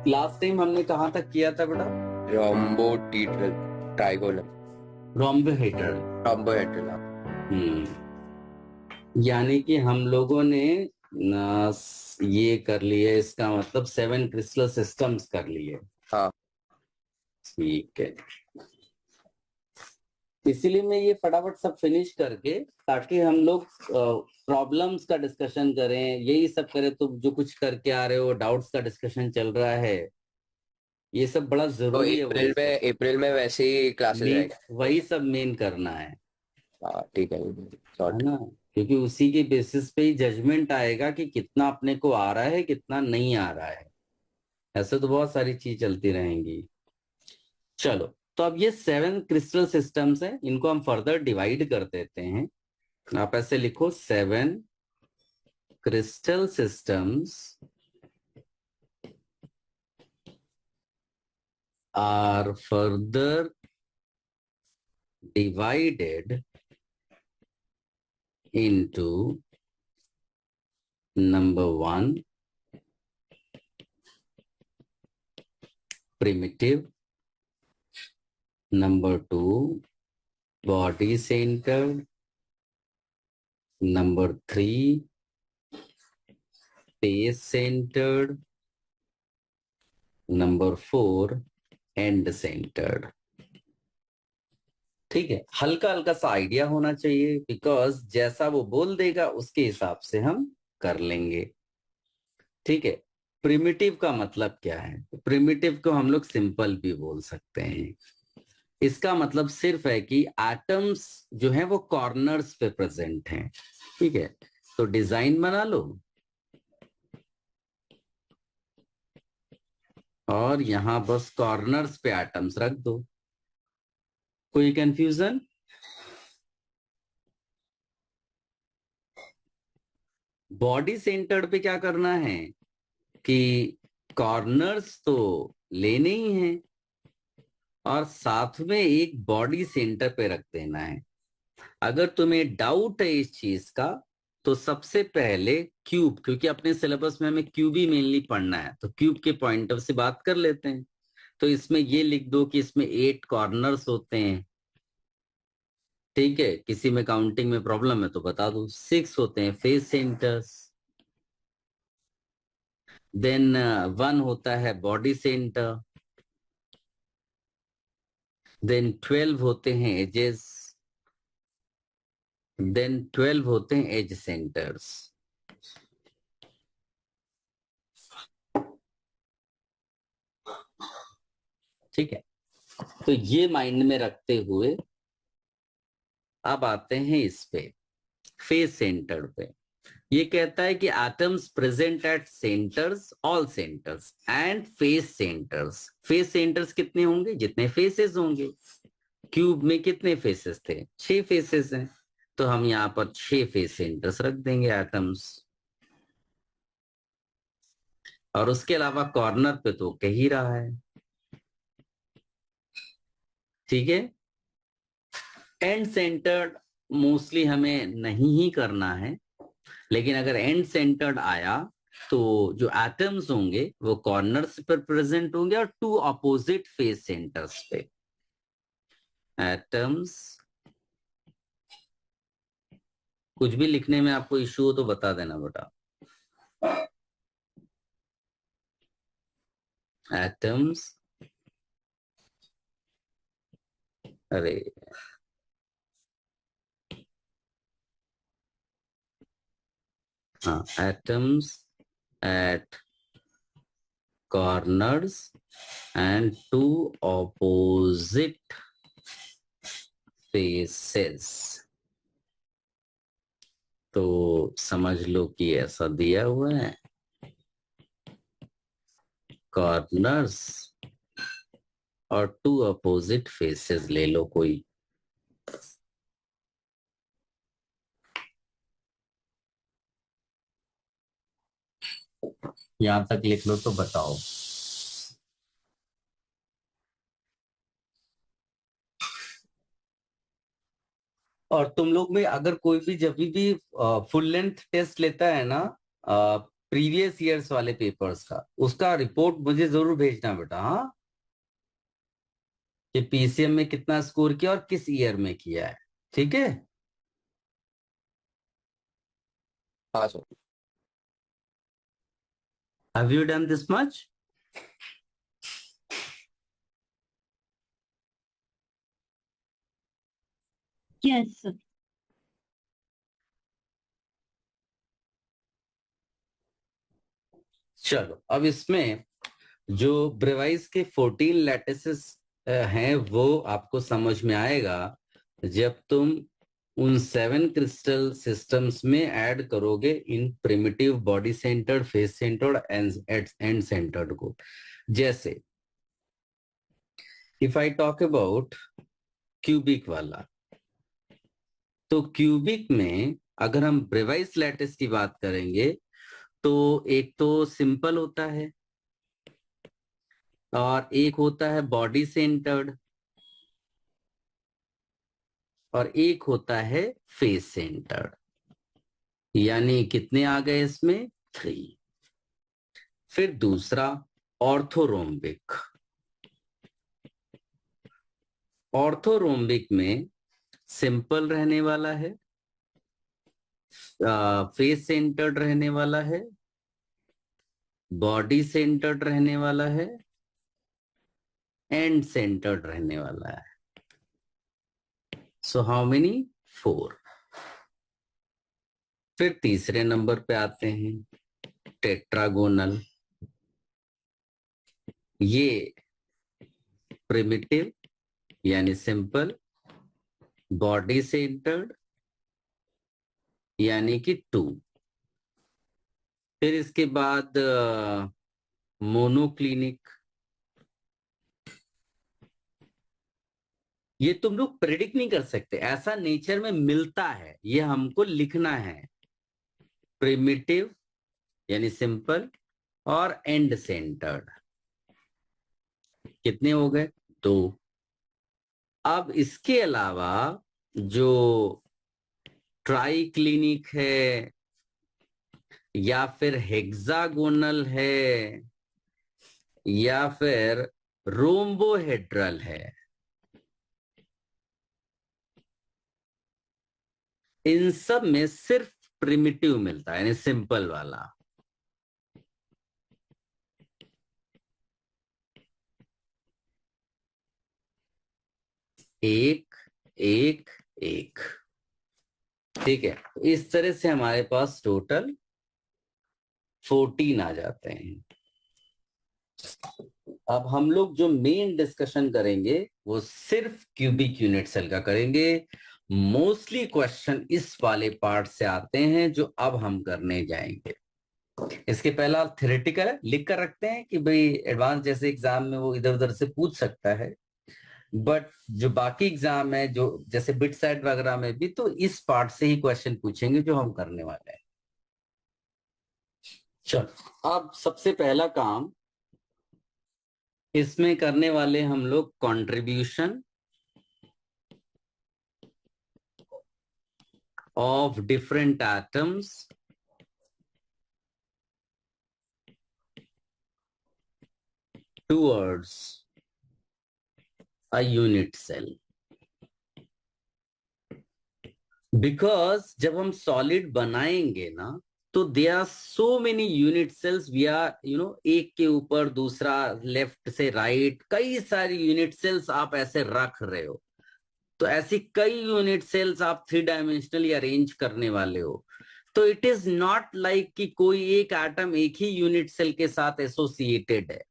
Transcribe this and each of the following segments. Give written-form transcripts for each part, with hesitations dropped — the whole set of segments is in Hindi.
लास्ट टाइम हमने कहाँ तक किया था बेटा? रोम्बोटीड्रल ट्राइगोनल रोम्बोहेड्रल। रोम्बोहेड्रल। यानी कि हम लोगों ने ये कर लिए, इसका मतलब 7 क्रिस्टल सिस्टम्स कर लिए। हाँ ठीक है, इसीलिए मैं ये फटाफट सब फिनिश करके, ताकि हम लोग प्रॉब्लम्स का डिस्कशन करें, यही सब करें। तो जो कुछ करके आ रहे हो, डाउट्स का डिस्कशन चल रहा है, ये सब बड़ा तो जरूरी है। वही सब अप्रैल में वैसे ही क्लासेस मेन, रहेगा। वही सब मेन करना हाँ ठीक है, है शॉर्ट। ना? क्योंकि उसी के बेसिस पे ही जजमेंट आएगा कि कितना अपने को आ रहा है, कितना नहीं आ रहा है। ऐसे तो बहुत सारी चीज चलती रहेंगी। चलो, तो अब ये 7 क्रिस्टल सिस्टम्स हैं, इनको हम फर्दर डिवाइड कर देते हैं। आप ऐसे लिखो, 7 crystal systems are further divided into number 1 primitive, number 2 body centered, number 3 face centered, number 4 end centered। ठीक है, हल्का हल्का सा आइडिया होना चाहिए, बिकॉज जैसा वो बोल देगा उसके हिसाब से हम कर लेंगे। ठीक है, प्रिमिटिव का मतलब क्या है? प्रिमिटिव को हम लोग सिंपल भी बोल सकते हैं। इसका मतलब सिर्फ है कि एटम्स जो है वो कॉर्नर्स पे प्रेजेंट हैं। ठीक है, तो डिजाइन बना लो और यहां बस कॉर्नर्स पे एटम्स रख दो। कोई कंफ्यूजन? बॉडी सेंटर्ड पे क्या करना है कि कॉर्नर्स तो लेने ही हैं और साथ में एक बॉडी सेंटर पे रख देना है। अगर तुम्हें डाउट है इस चीज का, तो सबसे पहले क्यूब, क्योंकि अपने सिलेबस में हमें क्यूब ही मेनली पढ़ना है, तो क्यूब के पॉइंट ऑफ से बात कर लेते हैं। तो इसमें ये लिख दो कि इसमें 8 कॉर्नर्स होते हैं। ठीक है, किसी में काउंटिंग में प्रॉब्लम है तो बता दो। 6 होते हैं फेस सेंटर्स। देन 1 होता है बॉडी सेंटर। देन 12 होते हैं एजेस। देन 12 होते हैं एज सेंटर्स। ठीक है, तो ये माइंड में रखते हुए अब आते हैं इस पे, फेस सेंटर पे। ये कहता है कि atoms present at centres, all centres and face centres. Face centres कितने होंगे? जितने फेसेस होंगे। क्यूब में कितने फेसेस थे? 6 फेसेस हैं, तो हम यहां पर 6 फेस सेंटर्स रख देंगे एटम्स। और उसके अलावा कॉर्नर पे तो कह ही रहा है। ठीक है, एंड सेंटर्ड मोस्टली हमें नहीं ही करना है, लेकिन अगर एंड सेंटर्ड आया तो जो एटम्स होंगे वो कॉर्नर्स पर प्रेजेंट होंगे और 2 अपोजिट फेस सेंटर्स पे। एटम्स, कुछ भी लिखने में आपको इश्यू हो तो बता देना बेटा। एटम्स, अरे हाँ, atoms at corners and 2 opposite faces. तो समझ लो कि ऐसा दिया हुआ है, कॉर्नर्स और 2 अपोजिट फेसेस ले लो कोई। यहां तक लिख लो तो बताओ। और तुम लोग में अगर कोई भी जब भी फुल लेंथ टेस्ट लेता है ना प्रीवियस ईयर्स वाले पेपर्स का, उसका रिपोर्ट मुझे जरूर भेजना बेटा। हाँ, कि पीसीएम में कितना स्कोर किया और किस ईयर में किया है, ठीक है। हाँ sir. Have you done this much? Yes sir. चलो, अब इसमें जो ब्रेवाइज के 14 लैटिसेस हैं वो आपको समझ में आएगा जब तुम उन 7 क्रिस्टल सिस्टम्स में ऐड करोगे इन primitive body centered, face centered, end centered को। जैसे if I talk about cubic वाला, तो क्यूबिक में अगर हम ब्रेवाइज लैटिस की बात करेंगे तो एक तो सिंपल होता है और एक होता है बॉडी सेंटर्ड और एक होता है फेस सेंटर्ड। यानी कितने आ गए इसमें? 3। फिर दूसरा ऑर्थोरोम्बिक। ऑर्थोरोम्बिक में सिंपल रहने वाला है, फेस सेंटर्ड रहने वाला है, बॉडी सेंटर्ड रहने वाला है, एंड सेंटर्ड रहने वाला है। So how many? 4। फिर तीसरे नंबर पे आते हैं टेट्रागोनल। ये प्रिमिटिव यानी सिंपल, बॉडी सेंटर्ड यानी कि 2। फिर इसके बाद मोनोक्लिनिक। ये तुम लोग प्रेडिक्ट नहीं कर सकते, ऐसा नेचर में मिलता है, ये हमको लिखना है। प्रिमिटिव यानी सिंपल और एंड सेंटर्ड। कितने हो गए? 2। अब इसके अलावा जो ट्राई क्लिनिक है या फिर हेक्सागोनल है या फिर रोम्बोहेड्रल है, इन सब में सिर्फ प्रिमिटिव मिलता है यानी सिंपल वाला। एक एक एक, ठीक है। इस तरह से हमारे पास टोटल 14 आ जाते हैं। अब हम लोग जो मेन डिस्कशन करेंगे वो सिर्फ क्यूबिक यूनिट सेल का करेंगे। मोस्टली क्वेश्चन इस वाले पार्ट से आते हैं जो अब हम करने जाएंगे। इसके पहला थ्योरेटिकल है, लिख कर रखते हैं कि भाई एडवांस जैसे एग्जाम में वो इधर उधर से पूछ सकता है, बट जो बाकी एग्जाम है जो जैसे बिट साइड वगैरह में भी, तो इस पार्ट से ही क्वेश्चन पूछेंगे जो हम करने वाले हैं। चलो, अब सबसे पहला काम इसमें करने वाले हम लोग contribution of different atoms towards a unit cell. Because जब हम सॉलिड बनाएंगे ना तो they are so many unit cells, we are एक के ऊपर दूसरा, लेफ्ट से राइट, कई सारी यूनिट सेल्स आप ऐसे रख रहे हो। तो ऐसी कई यूनिट सेल्स आप 3 डायमेंशनली अरेंज करने वाले हो। तो इट इज नॉट लाइक कि कोई एक एटम एक ही यूनिट सेल के साथ एसोसिएटेड है।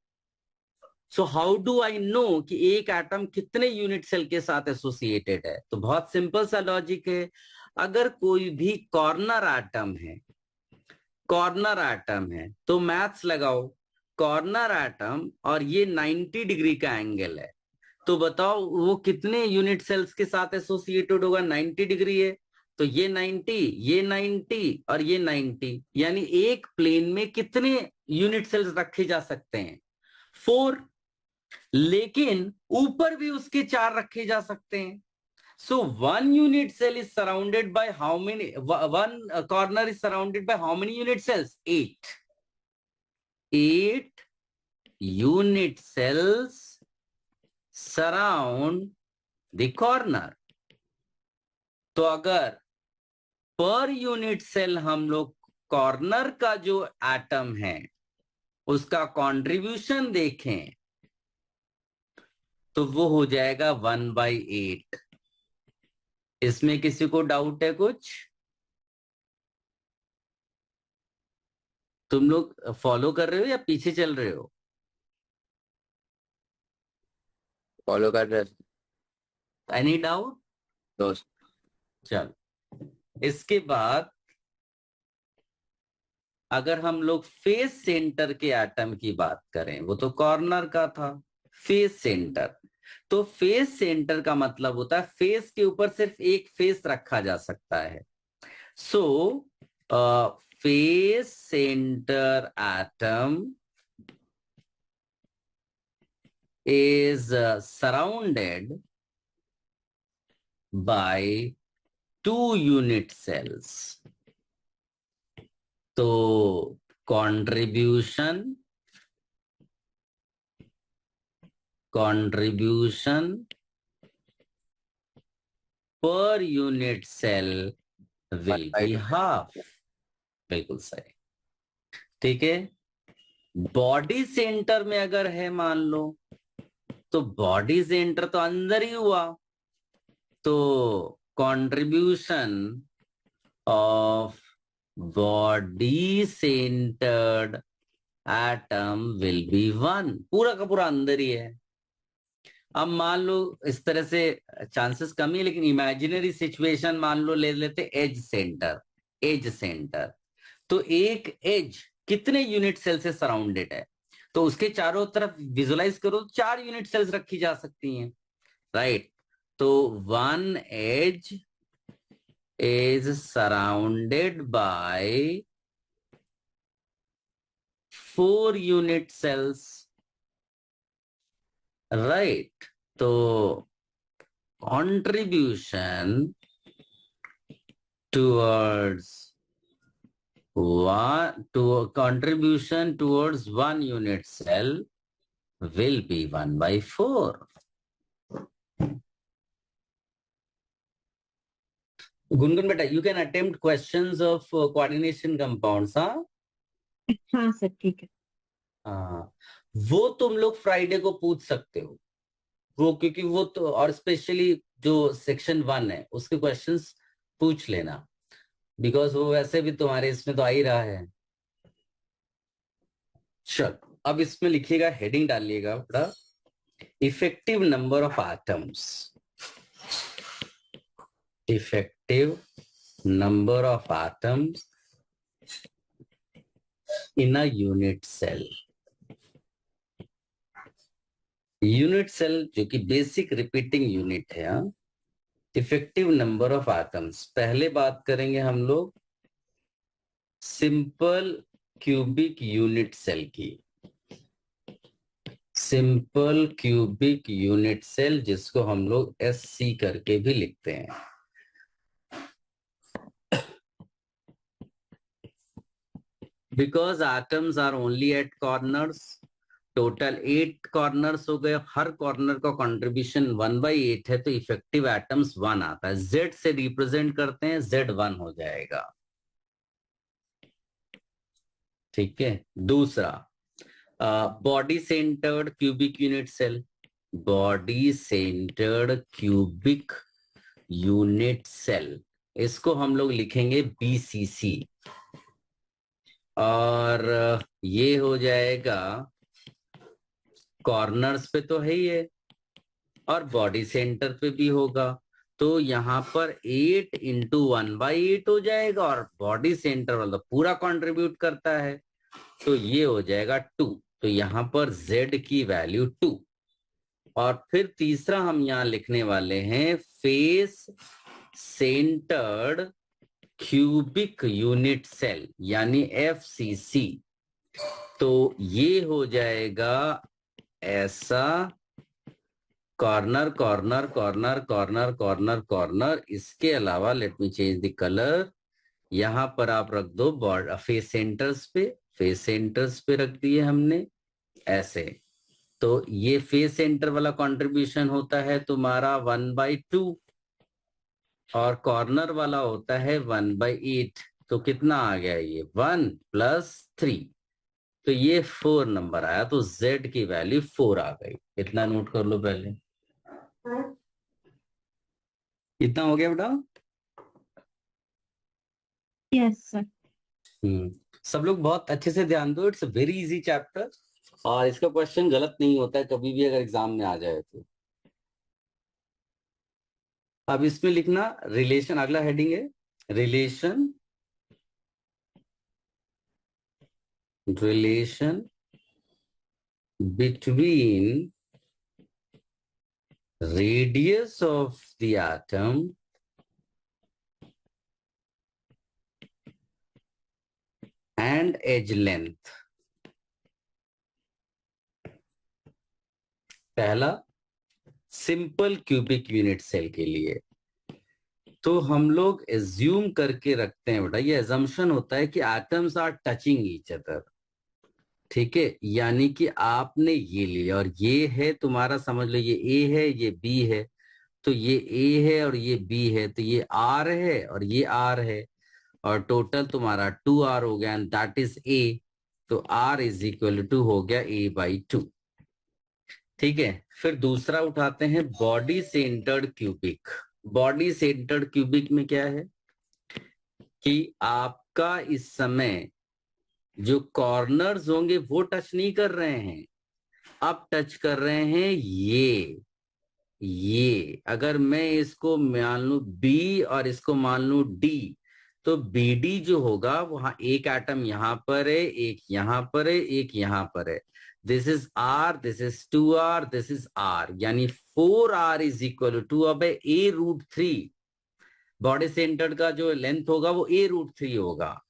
So how do I know कि एक एटम कितने यूनिट सेल के साथ एसोसिएटेड है? तो बहुत सिंपल सा लॉजिक है। अगर कोई भी कॉर्नर एटम है, कॉर्नर एटम है तो मैथ्स लगाओ। कॉर्नर एटम और ये 90 डिग्री का एंगल है, तो बताओ वो कितने यूनिट सेल्स के साथ एसोसिएटेड होगा? 90 डिग्री है तो ये 90, ये 90 और ये 90, यानी एक प्लेन में कितने यूनिट सेल्स रखे जा सकते हैं? 4। लेकिन ऊपर भी उसके 4 रखे जा सकते हैं। So one unit cell is surrounded by how many? One corner is surrounded by how many unit cells? 8. 8 unit cells surround the corner. तो अगर पर यूनिट सेल हम लोग कॉर्नर का जो एटम है उसका कंट्रीब्यूशन देखें तो वो हो जाएगा 1/8। इसमें किसी को डाउट है कुछ? तुम लोग फॉलो कर रहे हो या पीछे चल रहे हो? फॉलो कर रहे एनी डाउट? दोस्त। चलो, इसके बाद अगर हम लोग फेस सेंटर के एटम की बात करें, वो तो कॉर्नर का था। फेस सेंटर, तो फेस सेंटर का मतलब होता है फेस के ऊपर सिर्फ एक फेस रखा जा सकता है। सो face centre atom is surrounded by 2 unit cells. तो contribution per unit cell will be half. बिल्कुल सही, ठीक है। बॉडी सेंटर में अगर है मान लो, तो बॉडी सेंटर तो अंदर ही हुआ, तो contribution of body centred atom will be 1। पूरा का पूरा अंदर ही है। अब मान लो इस तरह से चांसेस कम ही है, लेकिन इमेजिनरी सिचुएशन मान लो ले लेते एज सेंटर। एज सेंटर, तो एक एज कितने यूनिट सेल से सराउंडेड है, तो उसके चारों तरफ विजुलाइज करो 4 यूनिट सेल्स रखी जा सकती हैं, राइट। तो 1 edge is surrounded by 4 unit cells, right. तो contribution towards one unit cell will be 1/4. Gungun beta, you can attempt questions of coordination compounds, हाँ? हाँ सर, ठीक है। हाँ, वो तुम लोग फ्राइडे को पूछ सकते हो, वो क्योंकि वो तो, और स्पेशली जो सेक्शन 1 है उसके क्वेश्चंस पूछ लेना, बिकॉज वो वैसे भी तुम्हारे इसमें तो आ ही रहा है। चल, अब इसमें लिखिएगा, हेडिंग डालिएगा बड़ा, effective number of atoms. Effective number of atoms in a unit cell. Unit cell जो कि बेसिक रिपीटिंग यूनिट है। इफेक्टिव नंबर ऑफ एटम्स, पहले बात करेंगे हम लोग सिंपल क्यूबिक यूनिट सेल की। सिंपल क्यूबिक यूनिट सेल, जिसको हम लोग SC करके भी लिखते हैं। Because atoms are only at corners, total 8 corners हो गए, हर कॉर्नर का कंट्रीब्यूशन 1/8 है, तो इफेक्टिव एटम्स 1 आता है। Z से रिप्रेजेंट करते हैं, Z1 हो जाएगा, ठीक है। दूसरा, body centred cubic unit cell. Body centred cubic unit cell, इसको हम लोग लिखेंगे BCC, और ये हो जाएगा कॉर्नर्स पे तो है ही है, और बॉडी सेंटर पे भी होगा, तो यहाँ पर 8 × 1/8 हो जाएगा, और बॉडी सेंटर वाला पूरा कंट्रीब्यूट करता है, तो ये हो जाएगा 2। तो यहाँ पर Z की वैल्यू 2। और फिर तीसरा हम यहाँ लिखने वाले हैं face centred cubic unit cell, यानी FCC। तो ये हो जाएगा ऐसा, corner corner corner corner corner corner. इसके अलावा let me change the colour, यहां पर आप रख दो फेस सेंटर्स पे, फेस सेंटर्स पे रख दिए हमने ऐसे। तो ये फेस सेंटर वाला कंट्रीब्यूशन होता है तुम्हारा 1/2 और कॉर्नर वाला होता है 1/8। तो कितना आ गया ये 1 + 3, तो ये 4 नंबर आया। तो z की वैल्यू 4 आ गई। इतना नोट कर लो पहले। इतना हो गया बेटा। Yes sir. सब लोग बहुत अच्छे से ध्यान दो, it's a very easy chapter और इसका क्वेश्चन गलत नहीं होता है कभी भी अगर एग्जाम में आ जाए तो। अब इसमें लिखना रिलेशन, अगला हेडिंग है relation, relation between radius of the atom and edge length। पहला सिंपल क्यूबिक यूनिट सेल के लिए तो हम लोग एज्यूम करके रखते हैं बेटा, ये एजम्पशन होता है कि atoms are touching each other. ठीक है, यानी कि आपने ये लिया और ये है तुम्हारा, समझ लो ये ए है ये बी है, तो ये ए है और ये बी है, तो ये आर है और ये आर है, और टोटल तुम्हारा 2r हो गया एंड दैट इज ए। तो r इज इक्वल टू हो गया a/2। ठीक है, फिर दूसरा उठाते हैं body centred cubic. Body centred cubic में क्या है कि आपका इस समय जो कॉर्नर्स होंगे वो टच नहीं कर रहे हैं, अब टच कर रहे हैं ये अगर मैं इसको मान लू बी और इसको मान लू डी, तो बी डी जो होगा वहां एक एटम यहां पर है, एक यहां पर है, एक यहां पर है। This is r, this is 2r, this is r, यानी 4r इज इक्वल टू, अब a√3 बॉडी सेंटर का जो लेंथ होगा वो a√3 होगा,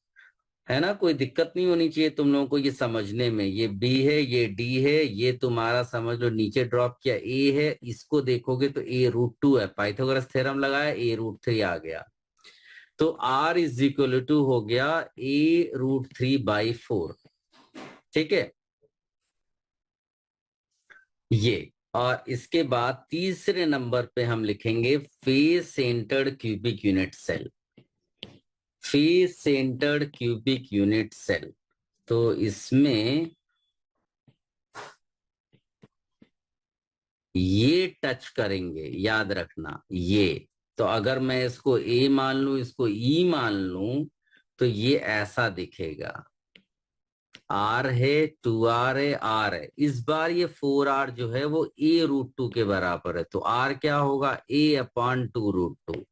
है ना। कोई दिक्कत नहीं होनी चाहिए तुम लोगों को ये समझने में। ये बी है ये डी है, ये तुम्हारा समझ लो नीचे ड्रॉप किया ए है, इसको देखोगे तो a√2 है, पाइथागोरस थ्योरम लगाया a√3 आ गया। तो r इज इक्वल टू हो गया a√3/4। ठीक है ये, और इसके बाद तीसरे नंबर पे हम लिखेंगे face centred cubic unit cell. Face centred cubic unit cell, तो इसमें ये टच करेंगे, याद रखना ये। तो अगर मैं इसको ए मान लूं, इसको ई मान लूं, तो ये ऐसा दिखेगा, आर है 2r है आर है। इस बार ये 4r जो है वो a√2 के बराबर है, तो r क्या होगा a/2√2।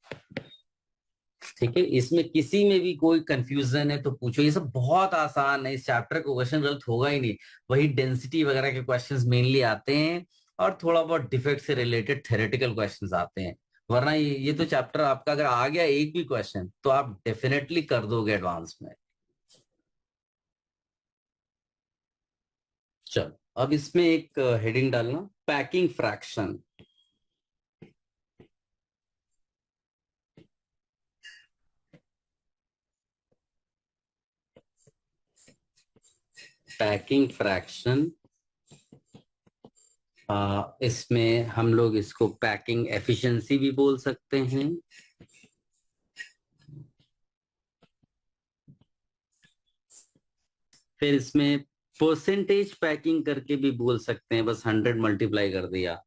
ठीक है, इसमें किसी में भी कोई कंफ्यूजन है तो पूछो, ये सब बहुत आसान है, इस चैप्टर का क्वेश्चन गलत होगा ही नहीं। वही डेंसिटी वगैरह के क्वेश्चंस मेनली आते हैं और थोड़ा बहुत डिफेक्ट से रिलेटेड थ्योरेटिकल क्वेश्चंस आते हैं, वरना ये तो चैप्टर आपका अगर आ गया एक भी क्वेश्चन तो आप डेफिनेटली कर दोगे एडवांस में। चलो अब इसमें एक हेडिंग डालना, पैकिंग फ्रैक्शन। पैकिंग फ्रैक्शन, इसमें हम लोग इसको पैकिंग एफिशिएंसी भी बोल सकते हैं। फिर इसमें परसेंटेज पैकिंग करके भी बोल सकते हैं, बस 100 मल्टीप्लाई कर दिया,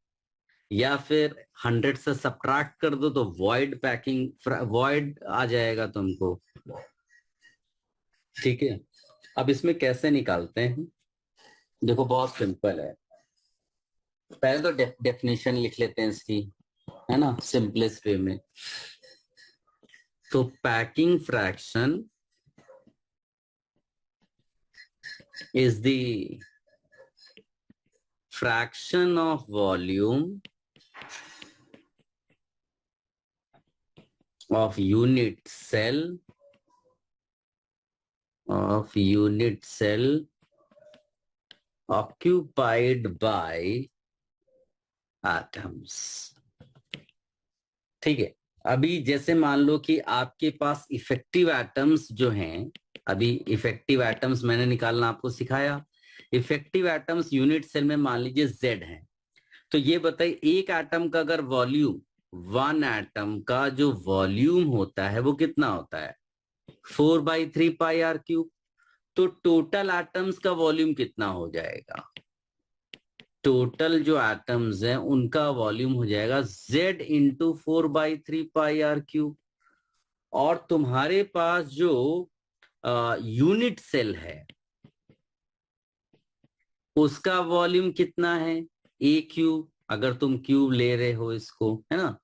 या फिर 100 से सब्ट्रैक्ट कर दो तो वॉइड पैकिंग, वॉइड आ जाएगा तुमको। ठीक है, अब इसमें कैसे निकालते हैं, देखो बहुत सिंपल है। पहले तो डेफिनेशन लिख लेते हैं इसकी, है ना, सिंपलेस्ट वे में। तो packing fraction is the fraction of volume of unit cell occupied by atoms। ठीक है, अभी जैसे मान लो कि आपके पास इफेक्टिव एटम्स जो हैं अभी इफेक्टिव एटम्स मैंने निकालना आपको सिखाया। इफेक्टिव एटम्स यूनिट सेल में मान लीजिए Z है, तो ये बताइए एक एटम का अगर वॉल्यूम, वन एटम का जो वॉल्यूम होता है वो कितना होता है? 4/3πr³। तो टोटल एटम्स का वॉल्यूम कितना हो जाएगा? टोटल जो एटम्स हैं उनका वॉल्यूम हो जाएगा Z इंटू 4/3πr³। और तुम्हारे पास जो यूनिट सेल है उसका वॉल्यूम कितना है? A³। अगर तुम क्यूब ले रहे हो इसको, है ना,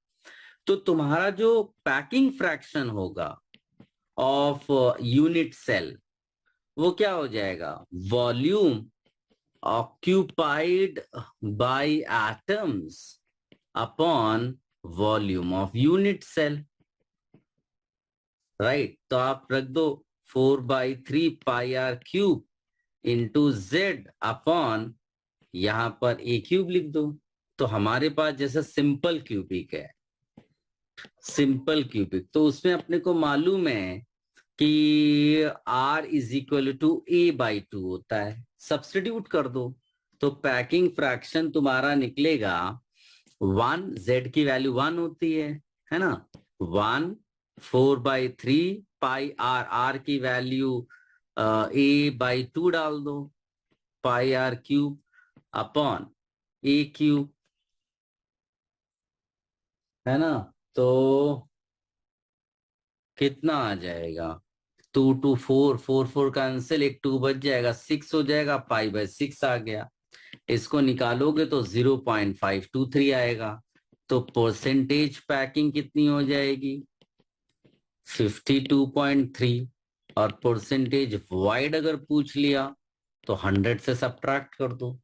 तो तुम्हारा जो पैकिंग फ्रैक्शन होगा ऑफ यूनिट सेल वो क्या हो जाएगा? Volume occupied by atoms upon volume of unit cell, right? तो आप रख दो 4/3πr³ इंटू Z अपॉन यहां पर A³ लिख दो। तो हमारे पास जैसे सिंपल क्यूबिक है, सिंपल क्यूबिक, तो उसमें अपने को मालूम है कि R is equal to A/2 होता है। सब्स्टिट्यूट कर दो तो पैकिंग फ्रैक्शन तुम्हारा निकलेगा 1, Z की वैल्यू 1 होती है ना, 1 4/3πr, R की वैल्यू A/2 डाल दो, πr³ अपॉन A³, है ना। तो कितना आ जाएगा? 2 2 4 4 4 कैंसिल, एक 2 बच जाएगा, 6 हो जाएगा, π/6 आ गया। इसको निकालोगे तो 0.523 आएगा। तो परसेंटेज पैकिंग कितनी हो जाएगी? 52.3। और परसेंटेज वॉइड अगर पूछ लिया तो 100 से सब्ट्रैक्ट कर दो,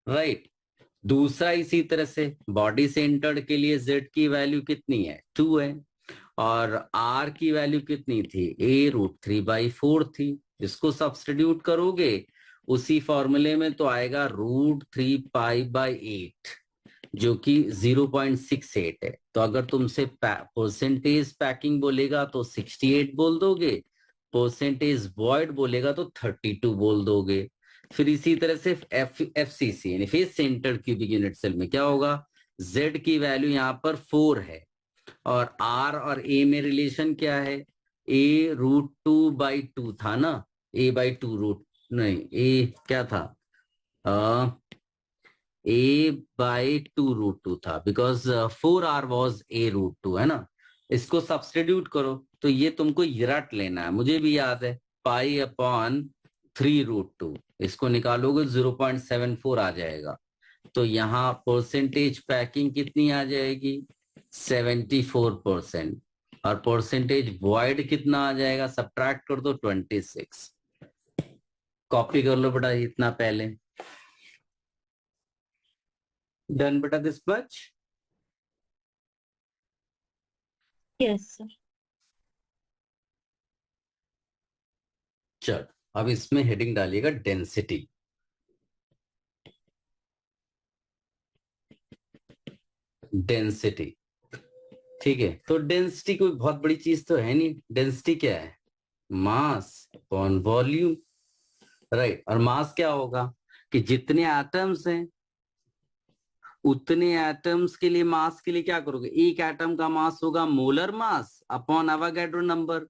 राइट। दूसरा इसी तरह से बॉडी सेंटर्ड के लिए Z की वैल्यू कितनी है? 2 है। और R की वैल्यू कितनी थी? A√3/4 थी। इसको सब्स्टिट्यूट करोगे उसी फॉर्मूले में तो आएगा √3π/8, जो कि 0.68 है। तो अगर तुमसे परसेंटेज पैकिंग बोलेगा तो 68 बोल दोगे, परसेंटेज वॉइड बोलेगा तो 32 बोल दोगे। फिर इसी तरह से FCC यानी face centre cubic unit cell में क्या होगा? Z की वैल्यू यहाँ पर 4 है और R और A में रिलेशन क्या है? A√2/2 था ना, A/2 रूट नहीं, A क्या था? A/2√2 था, बिकॉज 4R वॉज A√2, है ना। इसको सब्स्टिट्यूट करो तो ये तुमको रट लेना है, मुझे भी याद है, π/3√2। इसको निकालोगे 0.74 आ जाएगा। तो यहाँ परसेंटेज पैकिंग कितनी आ जाएगी? 74%। और परसेंटेज वॉइड कितना आ जाएगा? सब्ट्रैक्ट कर दो 26। कॉपी कर लो बेटा इतना पहले। डन बेटा दिस मच? Yes, sir. चल अब इसमें हेडिंग डालिएगा डेंसिटी। डेंसिटी, ठीक है। तो डेंसिटी कोई बहुत बड़ी चीज तो है नहीं। डेंसिटी क्या है? Mass upon volume, right. और मास क्या होगा कि जितने एटम्स हैं उतने एटम्स के लिए मास के लिए क्या करोगे? एक एटम का मास होगा molar mass upon Avogadro number,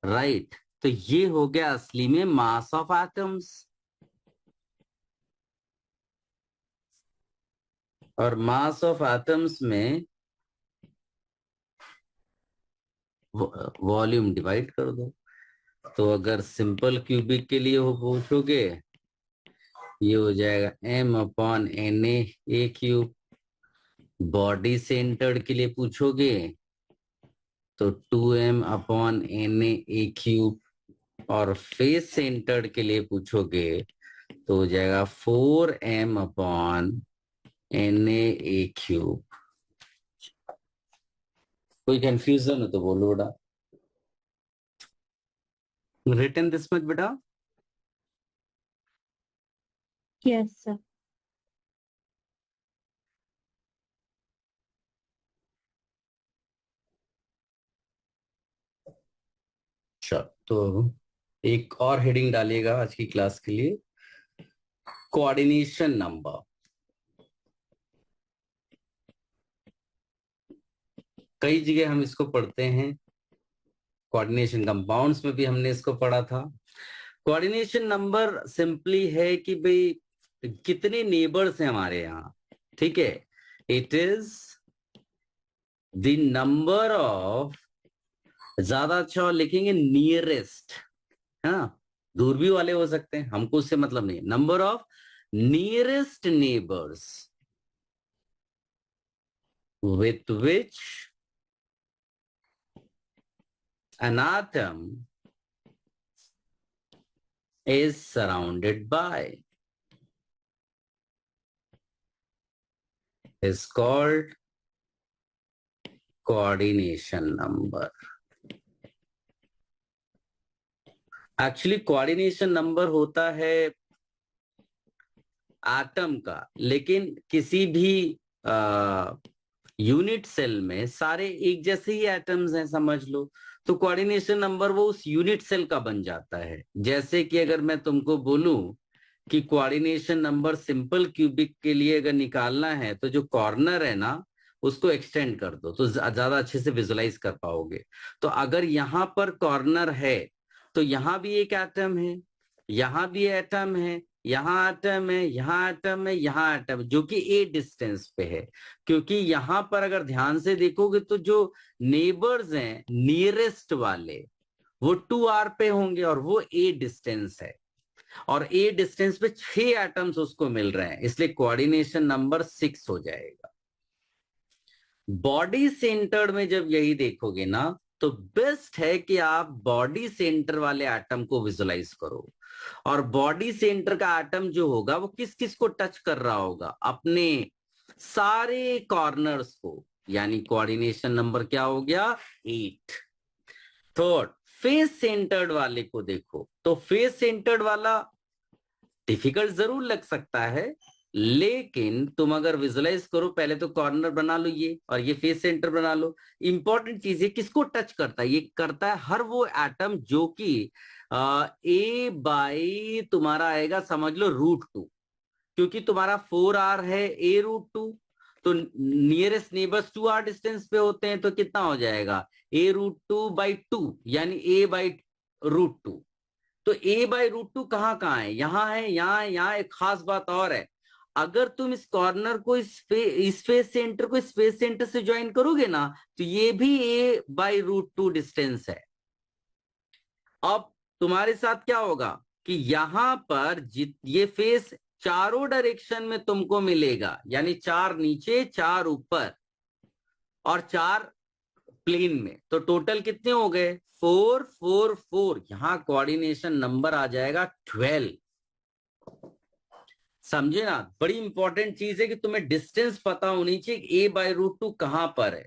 right. तो ये हो गया असली में मास ऑफ एटम्स। और मास ऑफ एटम्स में वॉल्यूम डिवाइड कर दो। तो अगर सिंपल क्यूबिक के लिए हो पूछोगे ये हो जाएगा M/NA³ बॉडी सेंटर्ड के लिए पूछोगे तो 2M/NA³। और फेस सेंटर्ड के लिए पूछोगे तो हो जाएगा 4M/NA³। कोई कंफ्यूजन हो तो बोलो बेटा। रिटन दिस मच बेटा? Yes, sir. चलो, तो एक और हेडिंग डालिएगा आज की क्लास के लिए, कोऑर्डिनेशन नंबर। कई जगह हम इसको पढ़ते हैं, कोऑर्डिनेशन कंपाउंड्स में भी हमने इसको पढ़ा था। कोऑर्डिनेशन नंबर सिंपली है कि भाई कितने नेबर्स हैं हमारे यहाँ, ठीक है। It is the number of, ज्यादा अच्छा लिखेंगे नियरेस्ट, हाँ, दूर भी वाले हो सकते हैं, हमको उससे मतलब नहीं। Number of nearest neighbours with which an atom is surrounded by is called coordination number. Actually coordination number होता है एटम का, लेकिन किसी भी यूनिट सेल में सारे एक जैसे ही एटम्स हैं समझ लो, तो कोऑर्डिनेशन नंबर वो उस यूनिट सेल का बन जाता है। जैसे कि अगर मैं तुमको बोलूं कि कोऑर्डिनेशन नंबर सिंपल क्यूबिक के लिए अगर निकालना है तो जो कॉर्नर है ना उसको एक्सटेंड कर दो तो ज्यादा अच्छे से विजुलाइज कर पाओगे। तो अगर यहाँ पर कॉर्नर है तो यहाँ भी एक एटम है, यहाँ भी एटम है, यहाँ एटम है, यहाँ एटम है, यहाँ एटम, जो कि ए डिस्टेंस पे है। क्योंकि यहाँ पर अगर ध्यान से देखोगे तो जो नेबर्स हैं नियरेस्ट वाले वो 2r पे होंगे और वो ए डिस्टेंस है, और ए डिस्टेंस पे 6 एटम्स उसको मिल रहे हैं, इसलिए कोऑर्डिनेशन नंबर 6 हो जाएगा। बॉडी सेंटर्ड में जब यही देखोगे ना तो बेस्ट है कि आप बॉडी सेंटर वाले एटम को विजुलाइज करो। और बॉडी सेंटर का एटम जो होगा वो किस किस को टच कर रहा होगा, अपने सारे कॉर्नर्स को, यानी कोऑर्डिनेशन नंबर क्या हो गया 8। थर्ड, फेस सेंटर्ड वाले को देखो, तो फेस सेंटर्ड वाला डिफिकल्ट जरूर लग सकता है, लेकिन तुम अगर विजुलाइज करो, पहले तो कॉर्नर बना लो ये, और ये फेस सेंटर बना लो। इंपॉर्टेंट चीज है किसको टच करता है, ये करता है हर वो एटम जो कि ए बाई तुम्हारा आएगा समझ लो √2, क्योंकि तुम्हारा 4r है a √2, तो नियरेस्ट नेबर्स 2r डिस्टेंस पे होते हैं, तो कितना हो जाएगा a√2/2, यानी a/√2। तो a/√2 कहाँ कहाँ है, यहाँ है, यहाँ है, यहाँ। एक खास बात और है, अगर तुम इस कॉर्नर को इस फेस सेंटर को इस फेस सेंटर से ज्वाइन करोगे ना तो ये भी a/√2 डिस्टेंस है। अब तुम्हारे साथ क्या होगा कि यहां पर ये फेस चारों डायरेक्शन में तुमको मिलेगा, यानी 4 नीचे, 4 ऊपर और 4 प्लेन में, तो टोटल कितने हो गए 4 4 4। यहां कोऑर्डिनेशन नंबर आ जाएगा 12। समझे ना, बड़ी इंपॉर्टेंट चीज है कि तुम्हें डिस्टेंस पता होनी चाहिए a/√2 कहां पर है।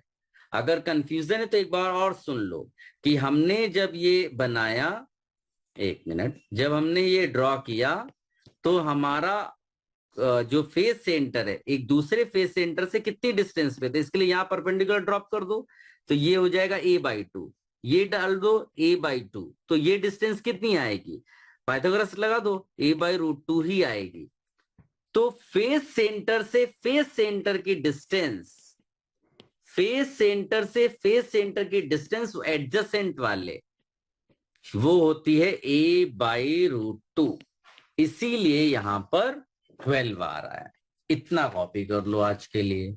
अगर कंफ्यूजन है तो एक बार और सुन लो कि हमने जब ये बनाया, एक मिनट, जब हमने ये ड्रॉ किया तो हमारा जो फेस सेंटर है एक दूसरे फेस सेंटर से कितनी डिस्टेंस पे, तो इसके लिए यहां परपेंडिकुलर ड्रॉप कर दो तो ये हो जाएगा a/2, ये डाल दो a/2, तो ये डिस्टेंस कितनी आएगी, पाइथागोरस लगा दो, a/√2 ही आएगी। तो फेस सेंटर से फेस सेंटर की डिस्टेंस, फेस सेंटर से फेस सेंटर की डिस्टेंस एडजेसेंट वाले वो होती है a/√2, इसीलिए यहां पर 12 आ रहा है। इतना कॉपी कर लो आज के लिए।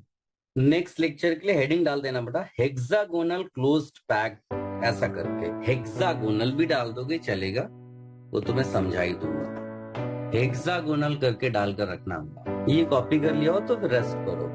नेक्स्ट लेक्चर के लिए हेडिंग डाल देना बेटा, हेक्सागोनल क्लोज्ड पैक्ड, ऐसा करके हेक्सागोनल भी डाल दोगे चलेगा, वो तुम्हें समझा ही दूंगा। हेक्सागोनल करके डालकर रखना, ये कॉपी कर लिया हो तो फिर रेस्ट करो।